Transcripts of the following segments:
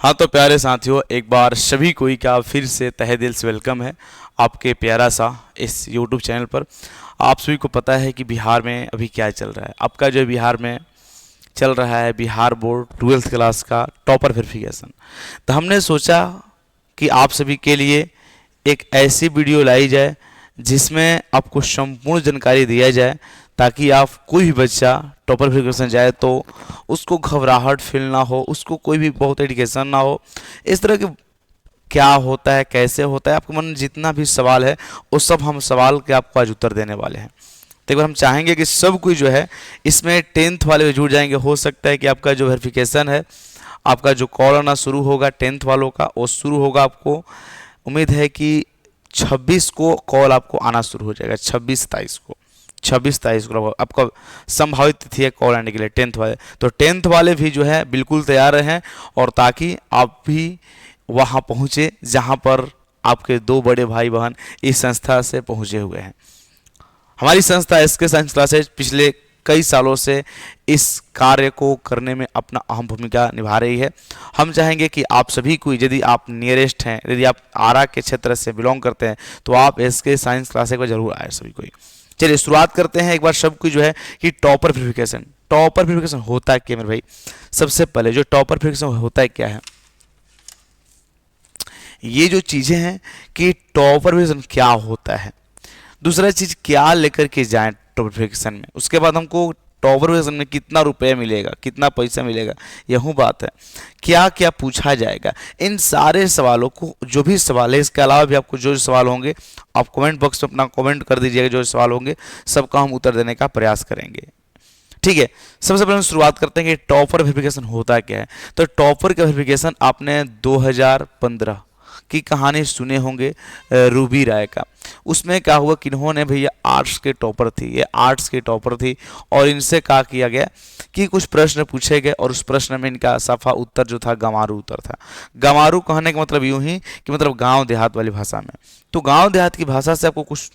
हाँ तो प्यारे साथियों, एक बार सभी कोई का फिर से तहे दिल से वेलकम है आपके प्यारा सा इस YouTube चैनल पर। आप सभी को पता है कि बिहार में अभी क्या चल रहा है। आपका जो बिहार में चल रहा है बिहार बोर्ड 12th क्लास का टॉपर वेरिफिकेशन। तो हमने सोचा कि आप सभी के लिए एक ऐसी वीडियो लाई जाए जिसमें आपको संपूर्ण जानकारी दिया जाए, ताकि आप कोई भी बच्चा टॉपर वेरिफिकेशन जाए तो उसको घबराहट फील ना हो, उसको कोई भी बहुत एडिकेशन ना हो। इस तरह के क्या होता है, कैसे होता है, आपके मन में जितना भी सवाल है वो सब हम सवाल के आपको आज उत्तर देने वाले हैं। तो एक बार हम चाहेंगे कि सब कोई जो है इसमें 10th वाले भी जुड़ जाएंगे। हो सकता है कि आपका जो वेरिफिकेशन है, आपका जो कॉल आना शुरू होगा 10th वालों का, वो शुरू होगा। आपको उम्मीद है कि 26 को कॉल आपको आना शुरू हो जाएगा। 26 27 को आपका संभावित तिथि है कॉल आने के लिए 10th वाले। तो 10th वाले भी जो है बिल्कुल तैयार रहें, और ताकि आप भी वहाँ पहुँचे जहाँ पर आपके दो बड़े भाई बहन इस संस्था से पहुँचे हुए हैं। हमारी संस्था एसके साइंस क्लासेज पिछले कई सालों से इस कार्य को करने में अपना अहम भूमिका निभा रही है। हम चाहेंगे कि आप सभी को, यदि आप नियरेस्ट हैं, यदि आप आरा के क्षेत्र से बिलोंग करते हैं, तो आप एसके साइंस क्लासेज पर जरूर आए सभी कोई। चलिए शुरुआत करते हैं एक बार सब कुछ जो है कि टॉपर वेरिफिकेशन। टॉपर वेरिफिकेशन होता है क्या मेरे भाई? सबसे पहले जो टॉपर वेरिफिकेशन होता है क्या है, ये जो चीजें हैं कि टॉपर वेरिफिकेशन क्या होता है, दूसरा चीज क्या लेकर के जाएं टॉपर वेरिफिकेशन में, उसके बाद हमको टॉपर वेरिफिकेशन में कितना रुपया मिलेगा, कितना पैसा मिलेगा, यही बात है। क्या क्या पूछा जाएगा, इन सारे सवालों को, जो भी सवाल है, इसके अलावा भी आपको जो सवाल होंगे आप कमेंट बॉक्स में अपना कमेंट कर दीजिएगा। जो सवाल होंगे सबका हम उत्तर देने का प्रयास करेंगे। ठीक है, सबसे पहले हम शुरुआत करते हैं कि टॉपर वेरिफिकेशन होता क्या है। तो टॉपर का वेरिफिकेशन आपने 2015 की कहानी सुने होंगे, रूबी राय का। उसमें क्या हुआ कि इन्होंने भैया आर्ट्स के टॉपर थी, ये आर्ट्स के टॉपर थी, और इनसे कहा किया गया कि कुछ प्रश्न पूछे गए, और उस प्रश्न में इनका सफा उत्तर जो था गंवारू उत्तर था। गंवारू कहने का मतलब यूं ही कि मतलब गांव देहात वाली भाषा में। तो गांव देहात की भाषा से आपको कुछ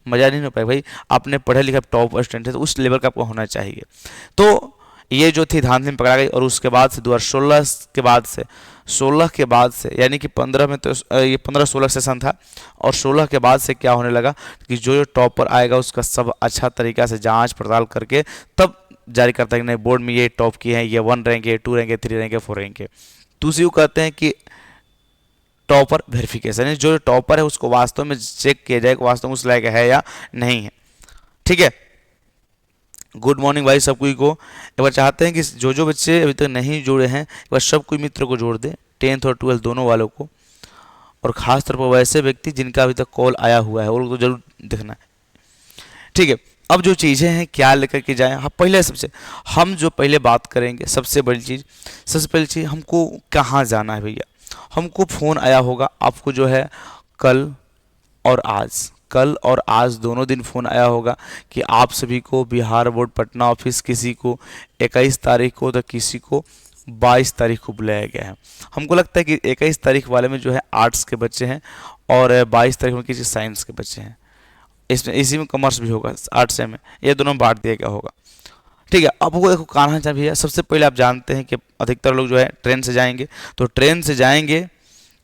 मजा नहीं हो पाएगा भाई, आपने पढ़े लिखे टॉप स्टूडेंट है तो उस लेवल का आपको होना चाहिए। तो ये जो थी धांधली में पकड़ा गई, और उसके बाद से 2016 के बाद से 16 के बाद से, यानी कि 15 में तो ये 15-16 सेशन था, और 16 के बाद से क्या होने लगा कि जो जो टॉपर आएगा उसका सब अच्छा तरीका से जांच पड़ताल करके तब जारी करता है कि नहीं बोर्ड में ये टॉप किए हैं, ये 1 रैंक है, 2 रैंक है, 3 रैंक है, 4 रैंक है। तो उसी को कहते हैं कि टॉपर वेरिफिकेशन है। जो टॉपर है उसको वास्तव में चेक किया जाए वास्तव में उस लायक है या नहीं है। ठीक है, गुड मॉर्निंग भाई सब कोई को। एक बार चाहते हैं कि जो जो बच्चे अभी तक नहीं जुड़े हैं, एक बार सब कोई मित्र को जोड़ दें, 10th और 12th दोनों वालों को, और खास तौर पर वैसे व्यक्ति जिनका अभी तक कॉल आया हुआ है वो लोग तो जरूर देखना है। ठीक है, अब जो चीज़ें हैं क्या लेकर के जाएं, हाँ पहले सबसे हम जो पहले बात करेंगे, सबसे बड़ी चीज़, सबसे पहली चीज़ हमको कहाँ जाना है भैया। हमको फ़ोन आया होगा आपको जो है कल और आज, कल और आज दोनों दिन फ़ोन आया होगा कि आप सभी को बिहार बोर्ड पटना ऑफिस, किसी को 21 तारीख को तो किसी को 22 तारीख को बुलाया गया है। हमको लगता है कि 21 तारीख वाले में जो है आर्ट्स के बच्चे हैं, और 22 तारीख में किसी साइंस के बच्चे हैं। इसमें इसी में कॉमर्स भी होगा, आर्ट्स में ये दोनों में बांट दिया गया होगा। ठीक है, अब वो देखो कहाँ चाहिए भैया। सबसे पहले आप जानते हैं कि अधिकतर लोग जो है ट्रेन से जाएंगे, तो ट्रेन से जाएंगे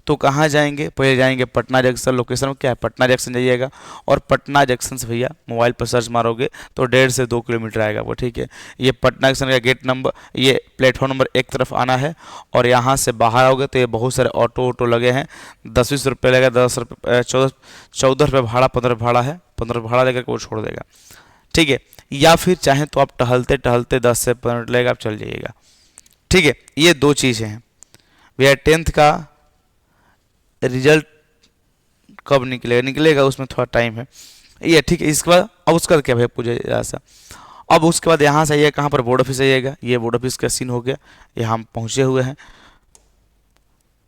तो कहाँ जाएंगे, पहले जाएंगे पटना जंक्शन। लोकेशन क्या है, पटना जंक्शन जाइएगा, और पटना जंक्शन से भैया मोबाइल पर सर्च मारोगे तो 1.5 से 2 किलोमीटर आएगा वो। ठीक है, ये पटना जंक्शन का गेट नंबर, ये प्लेटफॉर्म नंबर 1 तरफ आना है, और यहाँ से बाहर आओगे तो ये बहुत सारे ऑटो लगे हैं। 10-20 रुपये लगेगा, 10 रुपये 14 रुपये भाड़ा, 15 भाड़ा है, 15 भाड़ा लेकर के वो छोड़ देगा। ठीक है, या फिर चाहें तो आप टहलते टहलते 10 से 15 मिनट लगेगा, आप चल जाइएगा। ठीक है, ये दो चीज़ें हैं भैया। 10th का रिजल्ट कब निकलेगा उसमें थोड़ा टाइम है ये। ठीक है, इसके बाद अब उसका क्या भैया पूछा ऐसा। अब उसके बाद यहाँ से आइएगा, कहाँ पर बोर्ड ऑफिस आइएगा। ये बोर्ड ऑफिस का सीन हो गया, यहाँ हम पहुँचे हुए हैं,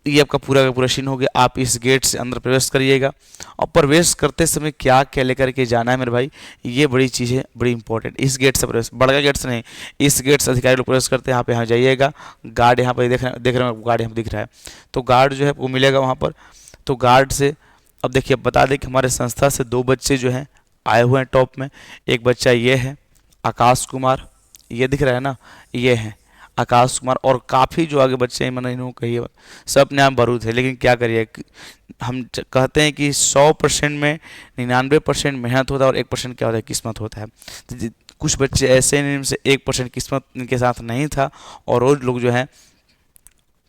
ये आपका पूरा का पूरा सीन हो गया। आप इस गेट से अंदर प्रवेश करिएगा, और प्रवेश करते समय क्या क्या लेकर के जाना है मेरे भाई, ये बड़ी चीज़ है, बड़ी इंपॉर्टेंट। इस गेट से प्रवेश, बड़का गेट से नहीं, इस गेट से अधिकारी लोग प्रवेश करते हैं। यहाँ पे यहाँ जाइएगा, गार्ड यहाँ पर देख रहे हैं, गार्ड यहाँ दिख रहा है, तो गार्ड जो है वो मिलेगा वहाँ पर। तो गार्ड से अब देखिए बता दें कि हमारे संस्था से 2 बच्चे जो हैं आए हुए हैं टॉप में। एक बच्चा ये है आकाश कुमार, ये दिख रहा है ना, ये है आकाश कुमार और काफ़ी जो आगे बच्चे हैं, मैंने इन्हों कही है, सब अपने आप बारूद है। लेकिन क्या करिए, हम कहते हैं कि 100% में 99% मेहनत होता है और 1% क्या होता है, किस्मत होता है। तो कुछ बच्चे ऐसे हैं जिनमें से 1% किस्मत इनके साथ नहीं था और रोज लोग जो है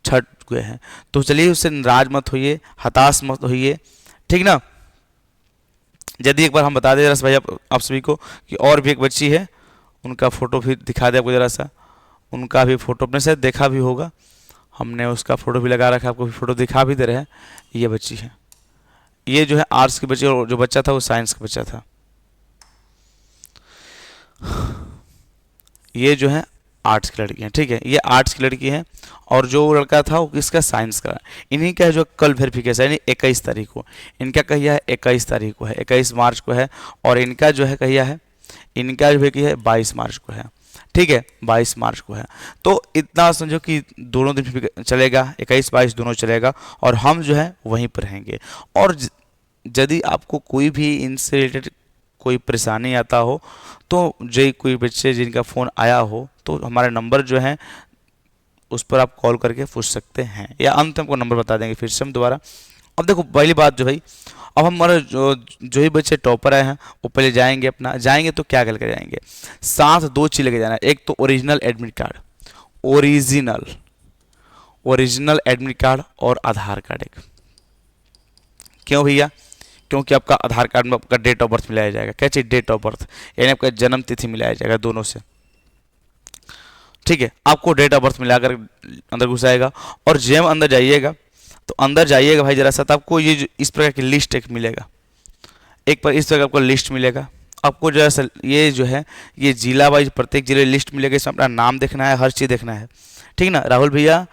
छट गए हैं। तो चलिए, उससे नाराज मत होइए, हताश मत होइए, ठीक ना। यदि एक बार हम बता दें जरा सा भाई आप सभी को कि और भी एक बच्ची है, उनका फ़ोटो भी दिखा दे आपको जरा सा। उनका भी फ़ोटो अपने से देखा भी होगा, हमने उसका फ़ोटो भी लगा रखा है, आपको भी फ़ोटो दिखा भी दे रहे हैं। ये बच्ची है, ये जो है आर्ट्स की बच्ची और जो बच्चा था वो साइंस का बच्चा था। ये जो है आर्ट्स की लड़की है, ठीक है, ये आर्ट्स की लड़की है और जो लड़का था वो किसका, साइंस का। इन्हीं का है जो कल वेरिफिकेशन यानी 21 तारीख को, इनका कहिया है 21 तारीख को है, 21 मार्च को है। और इनका जो है कहिया है, इनका जो है कि है 22 मार्च को है, ठीक है, 22 मार्च को है। तो इतना समझो कि दोनों दिन चलेगा, 21-22 दोनों चलेगा और हम जो है वहीं पर रहेंगे। और यदि आपको कोई भी इनसे रिलेटेड कोई परेशानी आता हो, तो जो कोई बच्चे जिनका फ़ोन आया हो, तो हमारे नंबर जो है उस पर आप कॉल करके पूछ सकते हैं, या अंत में आपको नंबर बता देंगे फिर से हम दोबारा। अब देखो पहली बात जो भाई, अब हमारे जो ही बच्चे टॉपर आए हैं वो पहले जाएंगे जाएंगे तो क्या करके जाएंगे, साथ 2 चीज़ लेके जाना है। एक तो original admit card, original admit card और आधार कार्ड एक। क्यों भैया, क्योंकि आपका आधार कार्ड में आपका डेट ऑफ बर्थ मिलाया जाएगा। क्या चाहिए, डेट ऑफ बर्थ, यानी आपका जन्म तिथि मिलाया जाएगा दोनों से, ठीक है। आपको डेट ऑफ बर्थ मिलाकर अंदर घुसाएगा और जब अंदर जाइएगा तो अंदर जाइएगा भाई जरा सा, तो आपको ये इस प्रकार की लिस्ट एक मिलेगा, एक पर इस प्रकार आपको लिस्ट मिलेगा। आपको जरा सा ये जो है ये जिला वाइज प्रत्येक जिले लिस्ट मिलेगा, इसमें अपना नाम देखना है, हर चीज़ देखना है, ठीक ना। राहुल भैया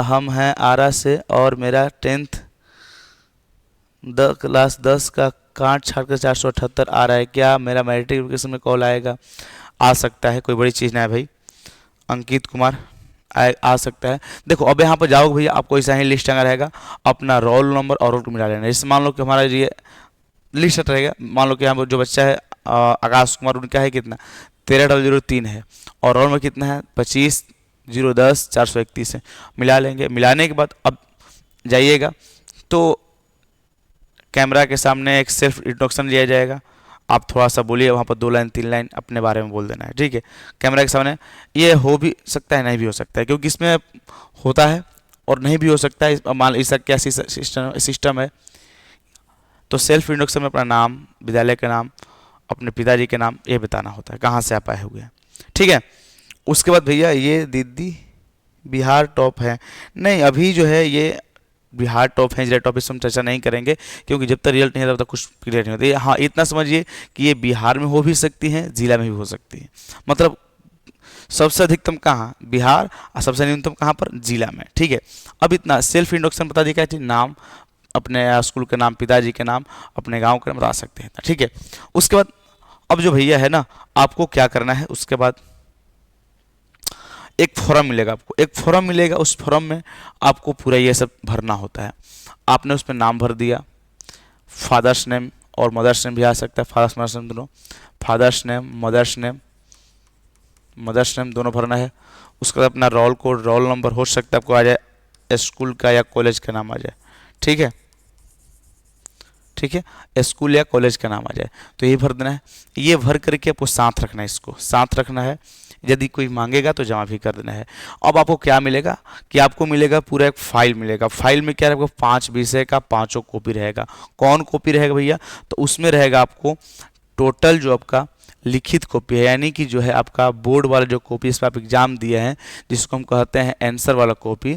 हम हैं आरा से और मेरा 10th क्लास 10 का काट छाट कर 478 आ रहा है, क्या मेरा मैट्रिक में कॉल आएगा? आ सकता है, कोई बड़ी चीज़ ना है भाई। अंकित कुमार आ सकता है। देखो अब यहाँ पर जाओगे भैया, आपको ऐसा ही लिस्ट आना रहेगा, अपना रोल नंबर और रोल को मिला लेना। जैसे मान लो कि हमारा ये लिस्ट रहेगा, मान लो कि यहाँ पर जो बच्चा है आकाश कुमार, उनका है कितना 13,003 है और रोल में कितना है 25,010,431 है। मिला लेंगे, मिलाने के बाद अब जाइएगा तो कैमरा के सामने एक सेल्फ इंट्रोडक्शन लिया जाएगा। आप थोड़ा सा बोलिए, वहाँ पर 2 लाइन 3 लाइन अपने बारे में बोल देना है, ठीक है, कैमरा के सामने। ये हो भी सकता है, नहीं भी हो सकता है, क्योंकि इसमें होता है और नहीं भी हो सकता है। मान इसका क्या सिस्टम है, तो सेल्फ इंट्रोडक्शन में अपना नाम, विद्यालय का नाम, अपने पिताजी के नाम ये बताना होता है, कहाँ से आप आए हुए हैं, ठीक है। उसके बाद भैया ये दीदी बिहार टॉप है, नहीं अभी जो है ये बिहार टॉप है, जिला टॉप, इस हम चर्चा नहीं करेंगे क्योंकि जब तक रिजल्ट नहीं आता तब तक कुछ क्लियर नहीं होती। हाँ इतना समझिए कि ये बिहार में हो भी सकती हैं, जिला में भी हो सकती है, मतलब सबसे अधिकतम कहाँ बिहार और सबसे न्यूनतम कहाँ पर, जिला में, ठीक है। अब इतना सेल्फ इंट्रोडक्शन बता दिया, क्या चाहिए, नाम, अपने स्कूल के नाम, पिताजी के नाम, अपने गाँव का नाम बता सकते हैं, ठीक है। उसके बाद अब जो भैया है ना, आपको क्या करना है, उसके बाद एक फॉर्म मिलेगा आपको, एक फॉर्म मिलेगा, उस फॉर्म में आपको पूरा ये सब भरना होता है। आपने उसमें नाम भर दिया, फादर्स नेम और मदर्स नेम भी आ सकता है, फादर्स मदर्स नेम दोनों, फादर्स नेम मदर्स नेम दोनों भरना है। उसके बाद अपना रोल कोड, रोल नंबर हो सकता है आपको आ जाए, स्कूल का या कॉलेज का नाम आ जाए, ठीक है, ठीक है, स्कूल या कॉलेज का नाम आ जाए, तो ये भर देना है। ये भर करके आपको साथ रखना है, इसको साथ रखना है, यदि कोई मांगेगा तो जमा भी कर देना है। अब आपको क्या मिलेगा कि आपको मिलेगा पूरा एक फाइल मिलेगा, फाइल में क्या रहेगा, 5 विषय का 5 कॉपी रहेगा। कौन कॉपी रहेगा भैया, तो उसमें रहेगा आपको टोटल जो आपका लिखित कॉपी है, यानी कि जो है आपका बोर्ड वाला जो कॉपी इस पर आप एग्जाम दिए हैं, जिसको हम कहते हैं आंसर वाला कॉपी,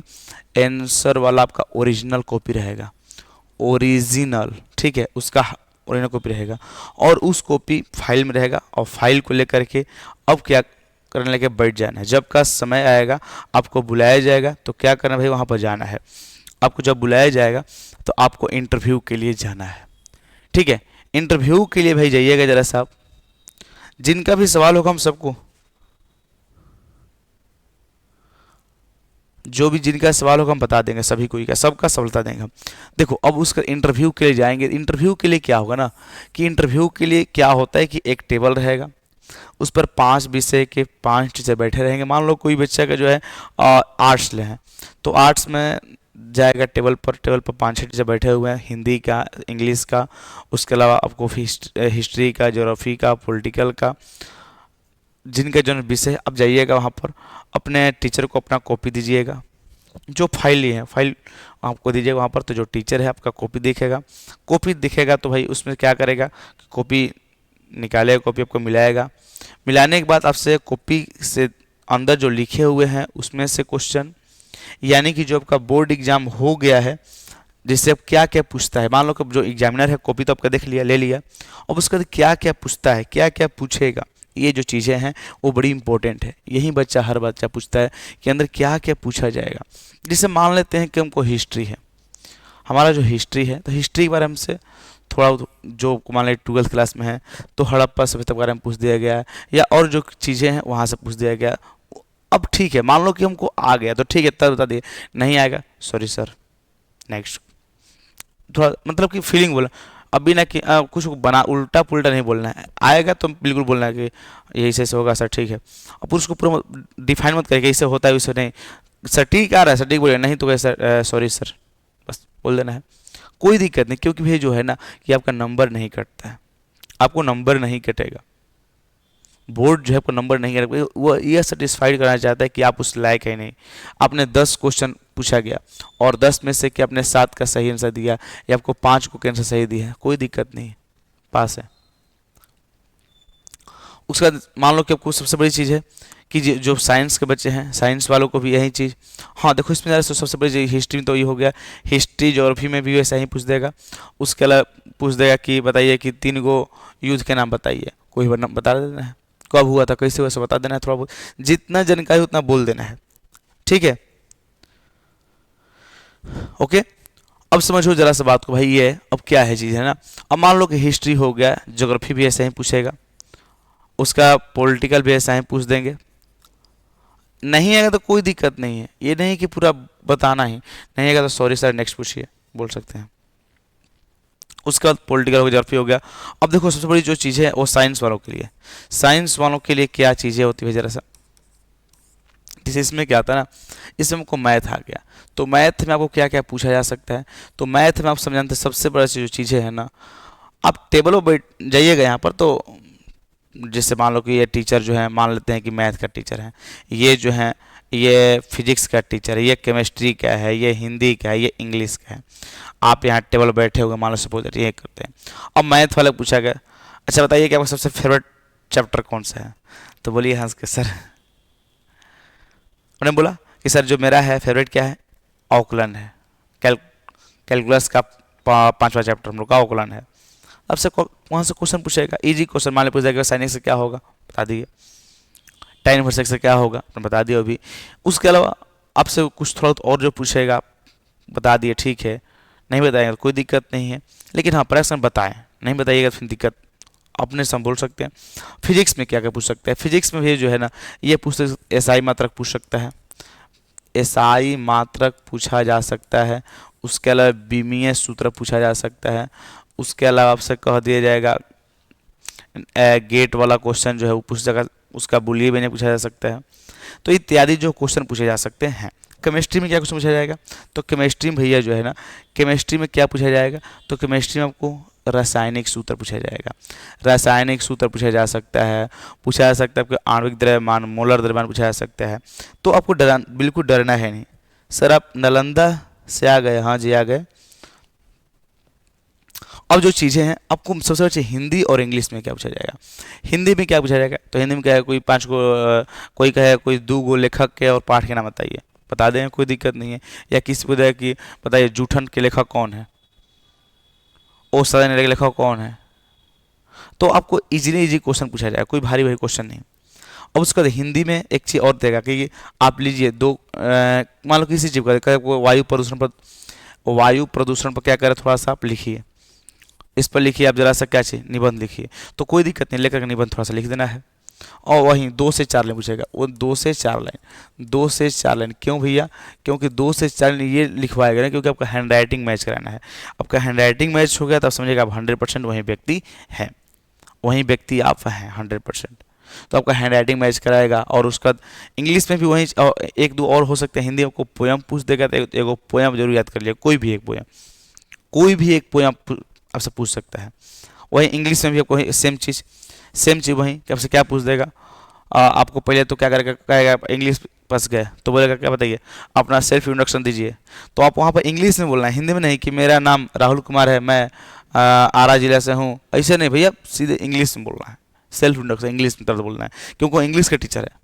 आंसर वाला आपका ओरिजिनल कॉपी रहेगा, ओरिजिनल, ठीक है, उसका ओरिजिनल कॉपी रहेगा और उस कॉपी फाइल में रहेगा। और फाइल को लेकर के अब क्या करने लगे, बैठ जाना है। जब का समय आएगा आपको बुलाया जाएगा तो क्या करना भाई, वहाँ पर जाना है। आपको जब बुलाया जाएगा तो आपको इंटरव्यू के लिए जाना है, ठीक है। इंटरव्यू के लिए भाई जाइएगा जरा साहब, जिनका भी सवाल होगा हम सबको, जो भी जिनका सवाल होगा हम बता देंगे, सभी को का सबका सवाल बता देंगे हम। देखो अब उसका इंटरव्यू के लिए जाएंगे, इंटरव्यू के लिए क्या होगा ना, कि इंटरव्यू के लिए क्या होता है कि एक टेबल रहेगा, उस पर 5 विषय के 5 टीचर बैठे रहेंगे। मान लो कोई बच्चा का जो है आर्ट्स ले हैं, तो आर्ट्स में जाएगा टेबल पर 5-6 टीचर बैठे हुए हैं, हिंदी का, इंग्लिश का, उसके अलावा आपको हिस्ट्री का, ज्योग्राफी का, पॉलिटिकल का, जिनका जो विषय। अब जाइएगा वहाँ पर, अपने टीचर को अपना कॉपी दीजिएगा, जो फाइल लिए हैं फाइल आपको दीजिएगा वहाँ पर। तो जो टीचर है आपका कॉपी देखेगा, कॉपी दिखेगा तो भाई उसमें क्या करेगा, कॉपी निकालेगा, कॉपी आपको मिलाएगा। मिलाने के बाद आपसे कॉपी से अंदर जो लिखे हुए हैं उसमें से क्वेश्चन, यानी कि जो आपका बोर्ड एग्जाम हो गया है, जिससे अब क्या क्या पूछता है। मान लो कि जो एग्जामिनर है कॉपी तो आपका देख लिया, ले लिया, अब उसके बाद क्या क्या पूछता है, क्या क्या पूछेगा, ये जो चीज़ें हैं वो बड़ी इंपॉर्टेंट है। यही बच्चा, हर बच्चा पूछता है कि अंदर क्या क्या पूछा जाएगा। जैसे मान लेते हैं कि हमको हिस्ट्री है, हमारा जो हिस्ट्री है, तो हिस्ट्री के बारे में हमसे थोड़ा, जो मान लीजिए 12th क्लास में है तो हड़प्पा सभ्यता के बारे में पूछ दिया गया है, या और जो चीज़ें हैं वहाँ से पूछ दिया गया। अब ठीक है, मान लो कि हमको आ गया तो ठीक है, तब बता दिए, नहीं आएगा सॉरी सर नेक्स्ट। थोड़ा मतलब कि फीलिंग बोला, अभी ना कि कुछ बना उल्टा पुल्टा नहीं बोलना है, आएगा तो बिल्कुल बोलना है कि ये ऐसे होगा सर, ठीक है। अब उसको पूरा डिफाइन मत करें कि ऐसे होता है वैसे नहीं, सटीक आ रहा है सटीक बोले, नहीं तो कैसे सॉरी सर, बस बोल देना है, कोई दिक्कत नहीं। क्योंकि भाई जो है ना कि आपका नंबर नहीं कटता है, आपको नंबर नहीं कटेगा, बोर्ड जो है आपको नंबर नहीं करेगा, वो ये सेटिस्फाइड करना चाहता है कि आप उस लायक है नहीं। आपने 10 क्वेश्चन पूछा गया और 10 में से कि आपने 7 का सही आंसर दिया या आपको 5 को आंसर सही दिया है, कोई दिक्कत नहीं, पास है। उसके बाद मान लो कि आपको सबसे बड़ी चीज़ है कि जो साइंस के बच्चे हैं, साइंस वालों को भी यही चीज़, हाँ देखो इसमें ज़रा सबसे बड़ी चीज़ हिस्ट्री में तो ये हो गया, हिस्ट्री ज्योग्राफी में भी वैसा ही पूछ देगा। उसके अलावा पूछ देगा कि बताइए कि 3 गो युद्ध के नाम बताइए, कोई नाम बता देना है, कब हुआ था, कैसे हुआ, सब बता देना है, थोड़ा बहुत जितना जानकारी उतना बोल देना है, ठीक है। ओके, अब समझो जरा सा बात को भाई, ये अब क्या है चीज़ है ना। अब मान लो कि हिस्ट्री हो गया, ज्योग्राफी भी ऐसा ही पूछेगा, उसका पॉलिटिकल भी ऐसा ही पूछ देंगे। नहीं आएगा तो कोई दिक्कत नहीं है, ये नहीं कि पूरा बताना ही, नहीं आएगा तो सॉरी सर नेक्स्ट पूछिए, बोल सकते हैं। उसके बाद पॉलिटिकल हो गया, ज्योग्राफी हो गया। अब देखो सबसे बड़ी जो चीज़ है वो साइंस वालों के लिए, साइंस वालों के लिए क्या चीज़ें होती है जरा सा। जैसे इसमें क्या आता है ना, इसमें हमको मैथ आ गया, तो मैथ में आपको क्या क्या पूछा जा सकता है। तो मैथ में आप समझाते हैं सबसे बड़ा जो चीज़ें है ना, आप टेबल पर बैठ जाइएगा यहाँ पर, तो जैसे मान लो कि ये टीचर जो है, मान लेते हैं कि मैथ का टीचर है, ये जो है ये फिजिक्स का टीचर है, ये केमिस्ट्री का है, ये हिंदी का है, ये इंग्लिश का है। आप यहाँ टेबल पर बैठे हुए मान लो सपोज ये करते हैं। अब मैथ वाले पूछा गया, अच्छा बताइए कि आपका सबसे फेवरेट चैप्टर कौन सा है, तो बोलिए हंस के सर, उन्होंने बोला कि सर जो मेरा है फेवरेट क्या है, औकलन है, कैलकुलस का 5वां चैप्टर हम लोग का औकलन है। अब से वहाँ से क्वेश्चन पूछेगा, इजी क्वेश्चन, मान लीजिए पूछ जाएगा साइन एक्स से क्या होगा, बता दिए, tan इनवर्स एक्स से क्या होगा, आपने बता दिया अभी। उसके अलावा आपसे कुछ थोड़ा और जो पूछेगा बता दिए, ठीक है, नहीं बताएंगे तो कोई दिक्कत नहीं है, लेकिन हाँ प्रश्न बताएं, नहीं बताइएगा तो फिर दिक्कत, अपने से हम बोल सकते हैं। फिजिक्स में क्या क्या पूछ सकते हैं, फिजिक्स में भी जो है ना ये पूछ सकते, एसआई मात्रक पूछ सकता है, एसआई मात्रक पूछा जा सकता है। उसके अलावा बीमीय सूत्र पूछा जा सकता है। उसके अलावा आपसे कह दिया जाएगा गेट वाला क्वेश्चन जो है वो पूछ जाएगा, उसका बुलियन भी पूछा जा सकता है। तो इत्यादि जो क्वेश्चन पूछे जा सकते हैं। केमिस्ट्री में क्या क्वेश्चन पूछा जाएगा, तो केमिस्ट्री में भैया जो है ना, केमिस्ट्री में क्या पूछा जाएगा, तो केमिस्ट्री में आपको रासायनिक सूत्र पूछा जाएगा, रासायनिक सूत्र पूछा जा सकता है। पूछा जा सकता है आपको आणविक द्रव्यमान, मोलर द्रव्यमान पूछा जा सकता है। तो आपको बिल्कुल डरना है नहीं। सर आप नालंदा से आ गए, हाँ जी आ गए। अब जो चीज़ें हैं आपको सबसे अच्छे हिंदी और इंग्लिश में क्या पूछा जाएगा, हिंदी में क्या पूछा जाएगा, तो हिंदी में क्या है, कोई 5 गो, कोई कहे कोई 2 गो लेखक के और पाठ के नाम बताइए, बता दें कोई दिक्कत नहीं है। या किसी को जाए कि बताइए जूठन के लेखक कौन है, ओ सदन के लेखक कौन है। तो आपको इजी क्वेश्चन पूछा जाएगा, कोई भारी भारी क्वेश्चन नहीं। अब उसके बाद हिंदी में एक चीज़ और देगा कि आप लीजिए दो, मान लो किसी चीज़ का वायु प्रदूषण पर क्या करें, थोड़ा सा आप लिखिए, इस पर लिखिए आप जरा सा क्या चाहिए, निबंध लिखिए। तो कोई दिक्कत नहीं, लेकर के निबंध थोड़ा सा लिख देना है। और वहीं 2 से 4 लाइन पूछेगा, वो 2 से 4 लाइन, 2 से 4 लाइन क्यों भैया, क्योंकि 2 से 4 लाइन ये लिखवाएगा ना, क्योंकि आपका हैंड राइटिंग मैच कराना है। आपका हैंड राइटिंग मैच हो गया तब समझिएगा आप 100% वही व्यक्ति हैं, वही व्यक्ति आप हैं 100%। तो आपका हैंड राइटिंग मैच कराएगा। और उसका बाद इंग्लिश में भी वही एक दो और हो सकते हैं। हिंदी में आपको पोएम पूछ देगा तो एगो पोएम जरूर याद कर लिया, कोई भी एक पोएम, कोई भी एक पोएम आपसे पूछ सकता है। वही इंग्लिश में भी आपको सेम चीज़ वही कि आपसे क्या पूछ देगा। आपको पहले तो क्या करेगा, कहेगा इंग्लिश फंस गए तो बोलेगा क्या बताइए, अपना सेल्फ इंट्रोडक्शन दीजिए। तो आप वहाँ पर इंग्लिश में बोलना है, हिंदी में नहीं कि मेरा नाम राहुल कुमार है, मैं आरा जिला से हूँ, ऐसे नहीं भैया, सीधे इंग्लिश में बोलना है। सेल्फ इंट्रोडक्शन इंग्लिश में तरह बोलना है, क्योंकि वो इंग्लिश का टीचर है।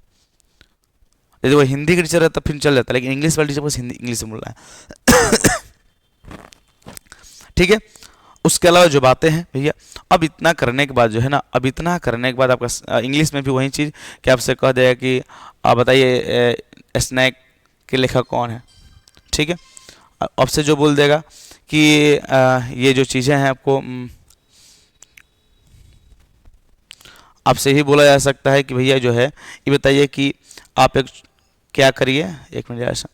यदि वो हिंदी का टीचर है तब फिर चल जाता है, लेकिन इंग्लिश वाला टीचर बस हिंदी इंग्लिश में बोलना है। ठीक है। उसके अलावा जो बातें हैं भैया, अब इतना करने के बाद जो है ना, अब इतना करने के बाद आपका इंग्लिश में भी वही चीज़ कि आपसे कह देगा कि आप बताइए स्नैक के लेखक कौन है। ठीक है। आपसे जो बोल देगा कि ये जो चीज़ें हैं आपको आपसे ही बोला जा सकता है कि भैया जो है ये बताइए कि आप एक क्या करिए, एक मिनट ऐसा,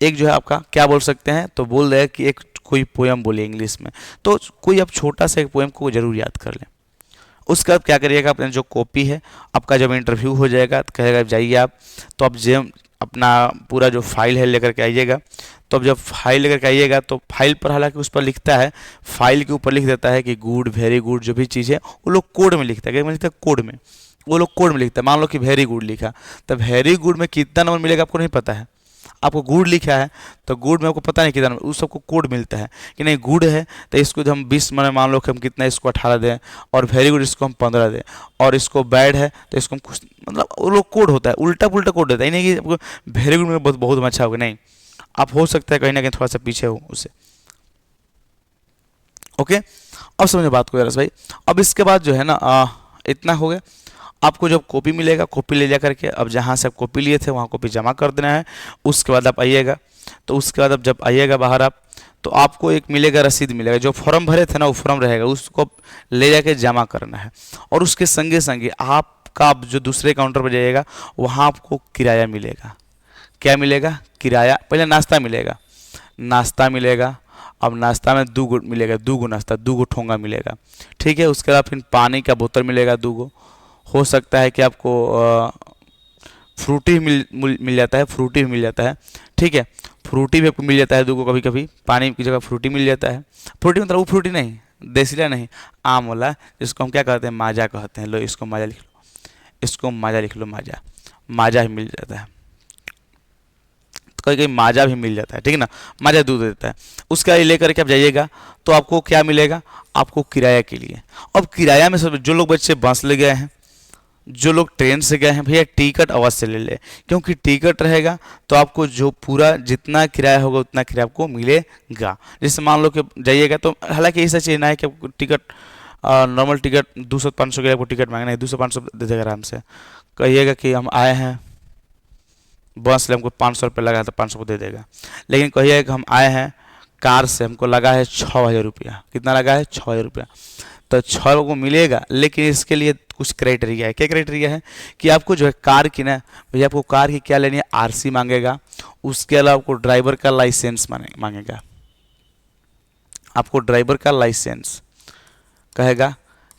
एक जो है आपका क्या बोल सकते हैं, तो बोल देगा कि एक कोई पोएम बोलिए इंग्लिश में। तो कोई आप छोटा सा एक पोएम को जरूर याद कर लें। उसके बाद क्या करिएगा, अपने जो कॉपी है आपका, जब इंटरव्यू हो जाएगा तो कहेगा जाइए आप, तो आप जेम अपना पूरा जो फाइल है लेकर के आइएगा। तो अब जब फाइल लेकर के आइएगा तो फाइल पर हालांकि उस पर लिखता है, फाइल के ऊपर लिख देता है कि गुड, वेरी गुड, जो भी चीज़ है वो लोग कोड में लिखता है। क्या लिखता है? कोड में। वो लोग कोड में लिखता है। मान लो कि वेरी गुड लिखा, तो वेरी गुड में कितना नंबर मिलेगा आपको नहीं पता है। आपको गुड लिखा है तो गुड में आपको पता नहीं कितना नंबर, उस सबको कोड मिलता है कि नहीं गुड है तो इसको हम 20 में मान लो कि हम कितना इसको 18 दें, और वेरी गुड इसको हम 15 दें, और इसको बैड है तो इसको हम कुछ, मतलब वो लोग कोड होता है, उल्टा पुल्टा कोड देता है। नहीं कि आपको वेरी गुड में बहुत बहुत अच्छा होगा, नहीं, आप हो सकता है कहीं ना कहीं थोड़ा सा पीछे हो उससे। ओके, अब समझो बात को यार भाई। अब इसके बाद जो है ना इतना हो गया। आपको जब कॉपी मिलेगा, कॉपी ले जा करके अब जहाँ से आप कॉपी लिए थे वहाँ कॉपी जमा कर देना है। उसके बाद आप आइएगा, तो उसके बाद अब जब आइएगा बाहर आप, तो आपको एक मिलेगा, रसीद मिलेगा। जो फॉर्म भरे थे ना वो फॉर्म रहेगा, उसको ले जाके जमा करना है। और उसके संगे संगे आपका आप जो दूसरे काउंटर पर जाइएगा वहाँ आपको किराया मिलेगा। क्या मिलेगा? किराया। पहले नाश्ता मिलेगा, नाश्ता मिलेगा। अब नाश्ता में 2 गो मिलेगा, 2 गो नाश्ता, 2 गो ठोंगा मिलेगा। ठीक है। उसके बाद फिर पानी का बोतल मिलेगा 2 गो। हो सकता है कि आपको फ्रूटी मिल जाता है, फ्रूटी भी मिल जाता है। ठीक है। फ्रूटी भी आपको मिल जाता है 2 गो, कभी कभी पानी की जगह फ्रूटी मिल जाता है। फ्रूटी मतलब वो फ्रूटी नहीं, देसीला नहीं, आम वाला, जिसको हम क्या कहते हैं, माजा कहते हैं। लो इसको माजा लिख लो, इसको माजा लिख लो, माजा, माजा भी मिल जाता है। कहीं कहीं माजा भी मिल जाता है। ठीक है ना, माजा दूध देता है। उसका लेकर के आप जाइएगा तो आपको क्या मिलेगा, आपको किराया के लिए। अब किराया में सब जो लोग बच्चे बस ले गए हैं, जो लोग ट्रेन से गए हैं, भैया टिकट अवश्य ले ले, क्योंकि टिकट रहेगा तो आपको जो पूरा जितना किराया होगा उतना किराया आपको मिलेगा। जैसे मान लो कि जाइएगा तो, हालांकि ऐसा चीज़ ना है कि आपको टिकट नॉर्मल टिकट 200-500 के लिए आपको टिकट मांगना है, 200-500 दे देगा आराम से। कहिएगा कि हम आए हैं बस से, हमको 500 रुपये लगा है तो 500 को दे देगा। लेकिन कहिएगा कि हम आए हैं कार से, हमको लगा है 6,000 रुपया। कितना लगा है? 6,000 रुपया। तो 6 को मिलेगा, लेकिन इसके लिए कुछ क्राइटेरिया है। क्या क्राइटेरिया है कि आपको जो है कार की ना भैया, आपको कार की क्या लेनी है, आरसी मांगेगा। उसके अलावा आपको ड्राइवर का लाइसेंस मांगेगा। आपको ड्राइवर का लाइसेंस कहेगा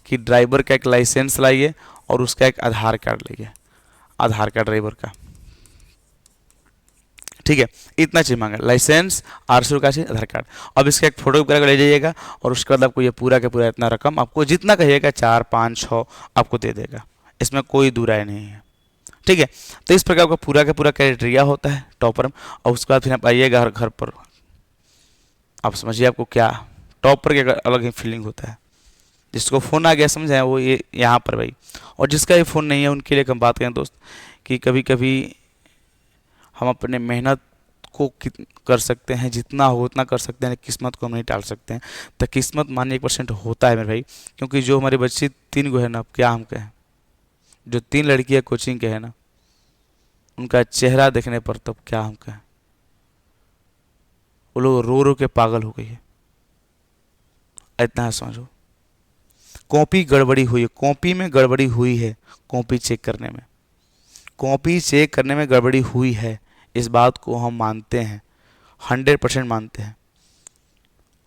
कि ड्राइवर का एक लाइसेंस लाइए और उसका एक आधार कार्ड लाइए, आधार कार्ड ड्राइवर का। ठीक है, इतना चीज मांगा, लाइसेंस, आरसी का चीज, आधार कार्ड। अब इसका एक फोटो वगैरह ले जाइएगा और उसके बाद आपको ये पूरा का पूरा इतना रकम, आपको जितना कहिएगा 4, 5, 6 आपको दे देगा। इसमें कोई दो राय नहीं है। ठीक है। तो इस प्रकार का पूरा क्राइटेरिया होता है टॉपर में। और उसके बाद फिर आप आइएगा घर पर, आप समझिए आपको क्या टॉपर के अलग ही फीलिंग होता है। जिसको फ़ोन आ गया समझे वो ये यहाँ पर भाई, और जिसका ये फ़ोन नहीं है उनके लिए हम बात करें दोस्त कि कभी कभी हम अपने मेहनत को कर सकते हैं, जितना हो उतना कर सकते हैं, किस्मत को हम नहीं टाल सकते हैं। तो किस्मत मानिए 1% होता है मेरे भाई, क्योंकि जो हमारी बच्ची 3 गो है ना, अब क्या हम कहें, जो 3 लड़कियाँ कोचिंग के है ना, उनका चेहरा देखने पर तब क्या हम कहें, वो लोग रो रो के पागल हो गई है। इतना है समझो, कॉपी गड़बड़ी हुई है, कॉपी में गड़बड़ी हुई है, कॉपी चेक करने में, कॉपी चेक करने में गड़बड़ी हुई है। इस बात को हम मानते हैं, 100% मानते हैं।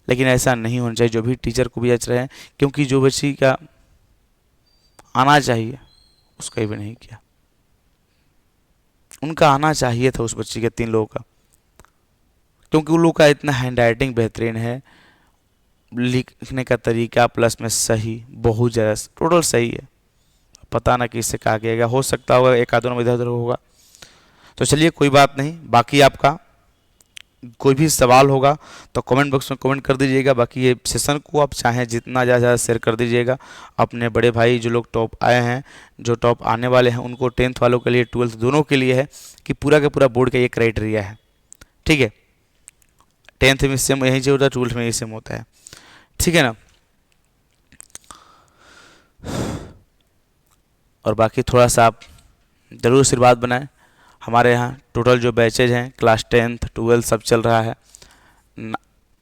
लेकिन ऐसा नहीं होना चाहिए, जो भी टीचर को भी अच रहे हैं, क्योंकि जो बच्ची का आना चाहिए उसका भी नहीं किया। उनका आना चाहिए था उस बच्ची के 3 लोगों का, क्योंकि उन लोगों का इतना हैंड राइटिंग बेहतरीन है, लिखने का तरीका प्लस में सही, बहुत ज़्यादा टोटल सही है। पता ना किससे कहा गया, हो सकता होगा एक आधों में इधर उधर होगा। तो चलिए कोई बात नहीं, बाकी आपका कोई भी सवाल होगा तो कमेंट बॉक्स में कमेंट कर दीजिएगा। बाकी ये सेशन को आप चाहें जितना ज़्यादा शेयर कर दीजिएगा। अपने बड़े भाई जो लोग टॉप आए हैं, जो टॉप आने वाले हैं, उनको 10th वालों के लिए 12th दोनों के लिए है कि पूरा का पूरा बोर्ड का ये क्राइटेरिया है। ठीक है, 10th में सेम यही होता है, 12th में ये सेम होता है। ठीक है ना। और बाकी थोड़ा सा आप ज़रूर आशीर्वाद बनाएं। हमारे यहाँ टोटल जो बैचेज हैं क्लास 10th 12th सब चल रहा है,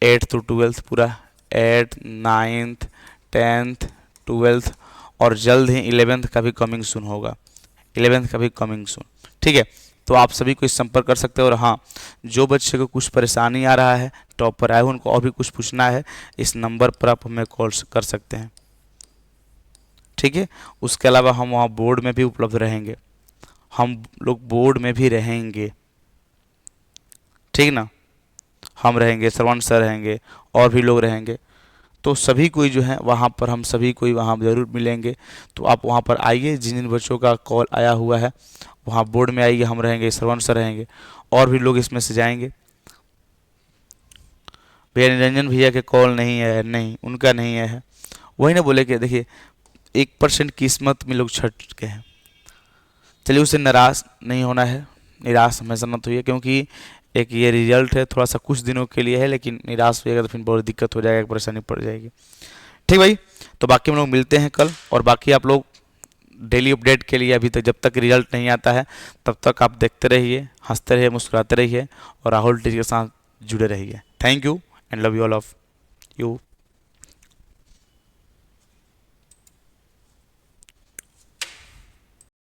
8th to 12th पूरा, 8th 9th 10th 12th, और जल्द ही 11th का भी कमिंग सून होगा, 11th का भी कमिंग सून। ठीक है, तो आप सभी को इस संपर्क कर सकते हो। और हाँ, जो बच्चे को कुछ परेशानी आ रहा है, टॉप पर आए हो, उनको और भी कुछ पूछना है, इस नंबर पर आप हमें कॉल कर सकते हैं। ठीक है, उसके अलावा हम वहाँ बोर्ड में भी उपलब्ध रहेंगे, हम लोग बोर्ड में भी रहेंगे। ठीक ना, हम रहेंगे, श्रवण सर रहेंगे, और भी लोग रहेंगे। तो सभी कोई जो है वहाँ पर, हम सभी कोई वहाँ ज़रूर मिलेंगे। तो आप वहाँ पर आइए, जिन जिन बच्चों का कॉल आया हुआ है वहाँ बोर्ड में आइए, हम रहेंगे, श्रवण सर रहेंगे, और भी लोग इसमें से जाएंगे। भैया निरंजन भैया के कॉल नहीं है, नहीं उनका नहीं है, वही ना बोले कि देखिए 1% किस्मत में लोग छट चुके हैं। चलिए, उससे निराश नहीं होना है, निराश हमेशा मत होइए, क्योंकि एक ये रिजल्ट है, थोड़ा सा कुछ दिनों के लिए है, लेकिन निराश होइएगा तो फिर बहुत दिक्कत हो जाएगा, परेशानी पड़ जाएगी। ठीक भाई, तो बाकी हम लोग मिलते हैं कल। और बाकी आप लोग डेली अपडेट के लिए अभी तक, जब तक रिजल्ट नहीं आता है तब तक आप देखते रहिए, हंसते रहिए, मुस्कुराते रहिए, और राहुल टीचर के साथ जुड़े रहिए। Thank you and love you all of you.